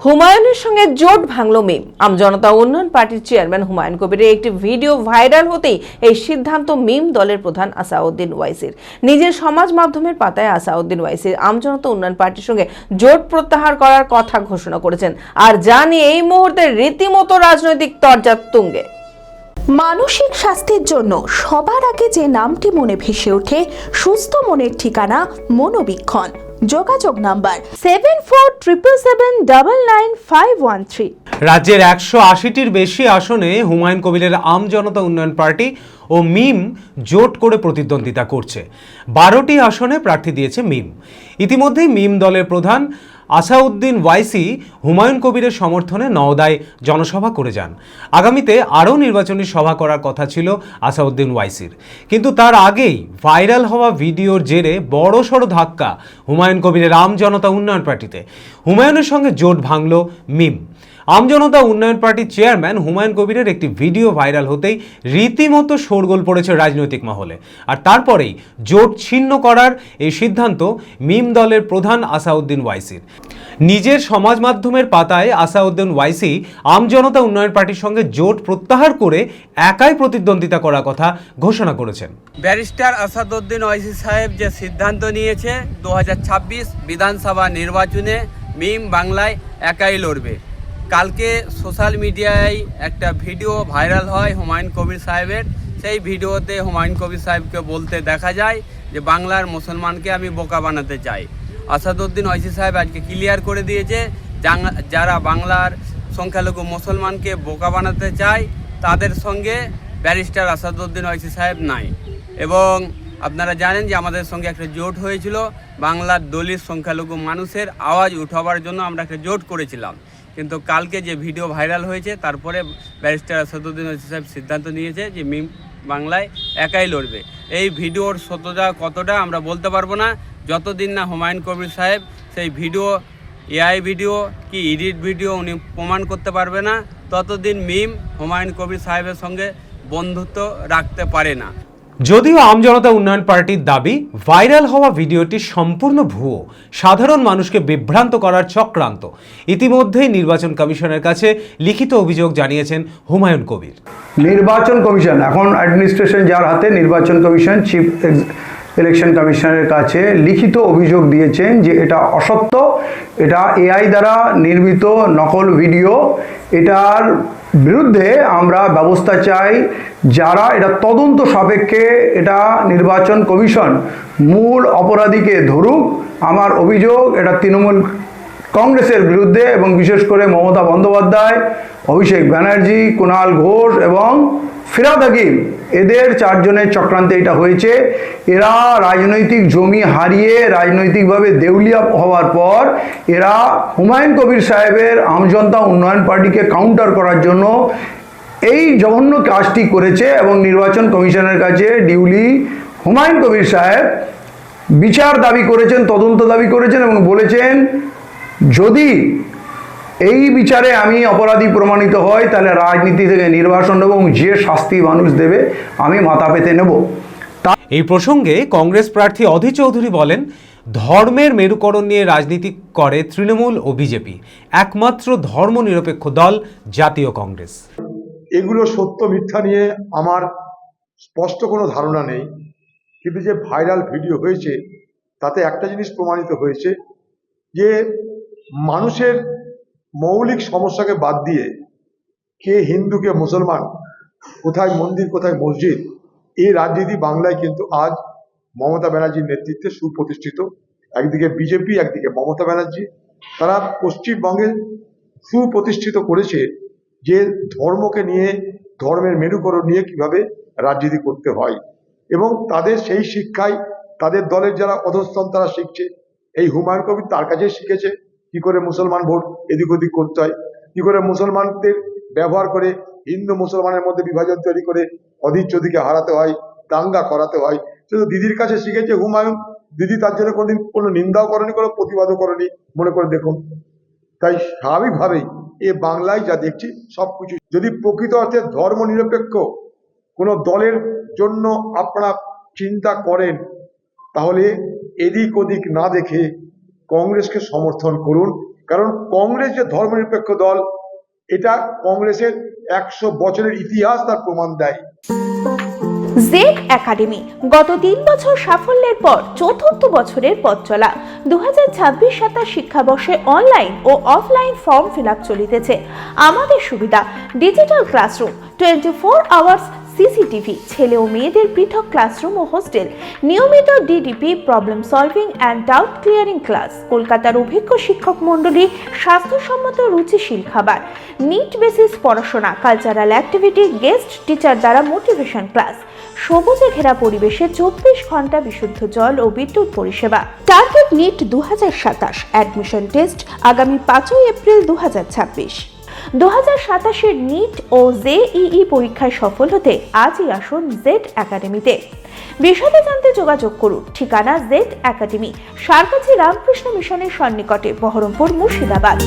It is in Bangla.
হুমায়ুনের সঙ্গে জোট ভাঙল মিম। আমজনতা উন্নয়ন পার্টির চেয়ারম্যান হুমায়ুন কবিরের একটি ভিডিও ভাইরাল হতেই এই সিদ্ধান্ত মিম দলের প্রধান আসাউদ্দিন ওয়াইসির। নিজের সমাজ মাধ্যমের পাতায় আসাউদ্দিন ওয়াইসির আমজনতা উন্নয়ন পার্টির সঙ্গে জোট প্রত্যাহার করার কথা ঘোষণা করেছেন, আর যা নিয়ে এই মুহূর্তে রীতিমতো রাজনৈতিক তরজা তুঙ্গে। মানসিক স্বাস্থ্যের জন্য সবার আগে যে নামটি মনে ভেসে ওঠে, সুস্থ মনের ঠিকানা মনোবীক্ষণ। যোগাযোগ নাম্বার 7477799513। রাজ্যের 180টির বেশি আসনে হুমায়ুন কবিরের আমজনতা উন্নয়ন পার্টি ও মিম জোট করে প্রতিদ্বন্দ্বিতা করছে। 12টি আসনে প্রার্থী দিয়েছে মিম। ইতিমধ্যেই মিম দলের প্রধান আসাউদ্দিন ওয়াইসি হুমায়ুন কবিরের সমর্থনে নওদায় জনসভা করে যান। আগামীতে আরও নির্বাচনী সভা করার কথা ছিল আসাউদ্দিন ওয়াইসির, কিন্তু তার আগেই ভাইরাল হওয়া ভিডিওর জেরে বড়সড় ধাক্কা হুমায়ুন কবিরের আমজনতা উন্নয়ন পার্টিতে। হুমায়ুনের সঙ্গে জোট ভাঙল মিম। আমজনতা উন্নয়ন পার্টির চেয়ারম্যান হুমায়ুন কবিরের একটি ভিডিও ভাইরাল হতেই রীতিমতো শোরগোল পড়েছে রাজনৈতিক মহলে, আর তারপরেই জোট ছিন্ন করার এই সিদ্ধান্ত মিম দলের প্রধান আসাউদ্দিন ওয়াইসির। নিজের সমাজ মাধ্যমের পাতায় আসাউদ্দিন ওয়াইসি আমজনতা উন্নয়ন পার্টির সঙ্গে জোট প্রত্যাহার করে একাই প্রতিদ্বন্দ্বিতা করার কথা ঘোষণা করেছেন। ব্যারিস্টার আসাদুদ্দিন ওয়াইসি সাহেব যে সিদ্ধান্ত নিয়েছে 2026 বিধানসভা নির্বাচনে মিম বাংলায় একাই লড়বে। কালকে সোশ্যাল মিডিয়ায় একটা ভিডিও ভাইরাল হয় হুমায়ুন কবির সাহেবের। সেই ভিডিওতে হুমায়ুন কবির সাহেবকে বলতে দেখা যায় যে বাংলার মুসলমানকে আমি বোকা বানাতে চাই। আসাদুদ্দিন ওয়াইসি সাহেব আজকে ক্লিয়ার করে দিয়েছে যারা বাংলার সংখ্যালঘু মুসলমানকে বোকা বানাতে চায় তাদের সঙ্গে ব্যারিস্টার আসাদুদ্দিন ওয়াইসি সাহেব নাই। এবং আপনারা জানেন যে আমাদের সঙ্গে একটা জোট হয়েছিল, বাংলার দলিত সংখ্যালঘু মানুষের আওয়াজ উঠাবার জন্য আমরা একটা জোট করেছিলাম। কিন্তু কালকে যে ভিডিও ভাইরাল হয়েছে তারপরে ব্যারিস্টার আসাদুদ্দিন ওয়াইসি সাহেব সিদ্ধান্ত নিয়েছে যে মিম বাংলায় একাই লড়বে। এই ভিডিওর সত্যতা কতটা আমরা বলতে পারবো না যতদিন না হুমায়ুন কবির সাহেব সেই ভিডিও এআই ভিডিও কি এডিট ভিডিও উনি প্রমাণ করতে পারবে না, ততদিন মিম হুমায়ুন কবির সাহেবের সঙ্গে বন্ধুত্ব রাখতে পারে না। যদিও আমজনতা উন্নয়ন পার্টির দাবি ভাইরাল হওয়া ভিডিওটি সম্পূর্ণ ভুয়ো, সাধারণ মানুষকে বিভ্রান্ত করার চক্রান্ত। ইতিমধ্যেই নির্বাচন কমিশনের কাছে লিখিত অভিযোগ জানিয়েছেন হুমায়ুন কবির। নির্বাচন কমিশন এখন অ্যাডমিনিস্ট্রেশন যার হাতে, নির্বাচন কমিশন চিফ ইলেকশন কমিশনের কাছে লিখিত অভিযোগ দিয়েছেন যে এটা অসত্য, এটা এআই দ্বারা নির্মিত নকল ভিডিও। এটার বিরুদ্ধে আমরা ব্যবস্থা চাই। যারা এটা তদন্ত সাপেক্ষে এটা নির্বাচন কমিশন মূল অপরাধীকে ধরুক। আমার অভিযোগ এটা তৃণমূল কংগ্রেসের বিরুদ্ধে এবং বিশেষ করে মমতা বন্দ্যোপাধ্যায়, অভিষেক ব্যানার্জি, কুণাল ঘোষ এবং ফিরহাদ হাকিম, এদের চারজনের চক্রান্তে এটা হয়েছে। এরা রাজনৈতিক জমি হারিয়ে রাজনৈতিকভাবে দেউলিয়া হওয়ার পর এরা হুমায়ুন কবির সাহেবের আমজনতা উন্নয়ন পার্টিকে কাউন্টার করার জন্য এই জঘন্য কাজটি করেছে। এবং নির্বাচন কমিশনের কাছে ডিউলি হুমায়ুন কবির সাহেব বিচার দাবি করেছেন, তদন্ত দাবি করেছেন এবং বলেছেন যদি এই বিচারে আমি অপরাধী প্রমাণিত হয় তাহলে রাজনীতি থেকে নির্বাসন এবং যে শাস্তি মানুষ দেবে আমি মাথা পেতে নেব। এই প্রসঙ্গে কংগ্রেস প্রার্থী অধীর চৌধুরী বলেন, ধর্মের মেরুকরণ নিয়ে রাজনীতি করে তৃণমূল ও বিজেপি, একমাত্র ধর্মনিরপেক্ষ দল জাতীয় কংগ্রেস। এগুলো সত্য মিথ্যা নিয়ে আমার স্পষ্ট কোনো ধারণা নেই, কিন্তু যে ভাইরাল ভিডিও হয়েছে তাতে একটা জিনিস প্রমাণিত হয়েছে যে মানুষের মৌলিক সমস্যাকে বাদ দিয়ে কে হিন্দু কে মুসলমান, কোথায় মন্দির কোথায় মসজিদ, এই রাজনীতি বাংলায় কিন্তু আজ মমতা ব্যানার্জির নেতৃত্বে সুপ্রতিষ্ঠিত। একদিকে বিজেপি, একদিকে মমতা ব্যানার্জি, তারা পশ্চিমবঙ্গে সুপ্রতিষ্ঠিত করেছে যে ধর্মকে নিয়ে, ধর্মের মেরুকরণ নিয়ে কিভাবে রাজনীতি করতে হয়। এবং তাদের সেই শিক্ষায় তাদের দলের যারা অধস্তন তারা শিখছে। এই হুমায়ুন কবির তার কাছেই শিখেছে কি করে মুসলমান ভোট এদিক ওদিক করতে হয়, কি করে মুসলমানদের ব্যবহার করে হিন্দু মুসলমানের মধ্যে বিভাজন তৈরি করে অধীর চৌধুরীকে হারাতে হয়, দাঙ্গা করাতে হয়। শুধু দিদির কাছে শিখেছে হুমায়ুন। দিদি তার জন্য কোনোদিন কোনো নিন্দাও করেনি, কোনো প্রতিবাদও করেনি, মনে করে দেখুন। তাই স্বাভাবিকভাবেই এ বাংলায় যা দেখছি সবকিছু যদি প্রকৃত অর্থে ধর্ম নিরপেক্ষ কোনো দলের জন্য আপনারা চিন্তা করেন তাহলে এদিক ওদিক না দেখে কংগ্রেসকে সমর্থন করুন। কারণ কংগ্রেস যে ধর্মনিরপেক্ষ দল, এটা কংগ্রেসের 100 বছরের ইতিহাস তার প্রমাণ দেয়। জেড একাডেমি গত 3 বছর সাফল্যের পর চতুর্থ বছরের পথ চলা। 2026-27 শিক্ষাবর্ষে অনলাইন ও অফলাইন ফর্ম ফিল আপ চলিতেছে। আমাদের সুবিধা ডিজিটাল ক্লাসরুম, 24 আওয়ার্স সিসিটিভি, ছেলে ও মেয়েদের পৃথক ক্লাসরুম ও হোস্টেল, নিয়মিত DDP, problem solving and doubt clearing class, কলকাতার অভিজ্ঞ শিক্ষক মণ্ডলী, স্বাস্থ্যসম্মত রুচিশীল খাবার, নিট বেসিস পড়াশোনা, কালচারাল অ্যাক্টিভিটি, গেস্ট টিচার দ্বারা মোটিভেশন ক্লাস, সবুজে ঘেরা পরিবেশে 24 ঘন্টা বিশুদ্ধ জল ও বিদ্যুৎ পরিষেবা। টার্গেট নিট 2027, অ্যাডমিশন টেস্ট আগামী 5 এপ্রিল 2026। 2027-এর নিট ও জেইই পরীক্ষায় সফল হতে আজই আসুন জেড একাডেমিতে। বিশদে জানতে যোগাযোগ করুন। ঠিকানা জেড একাডেমি, সারকাছি রামকৃষ্ণ মিশনের সন্নিকটে, বহরমপুর, মুর্শিদাবাদ।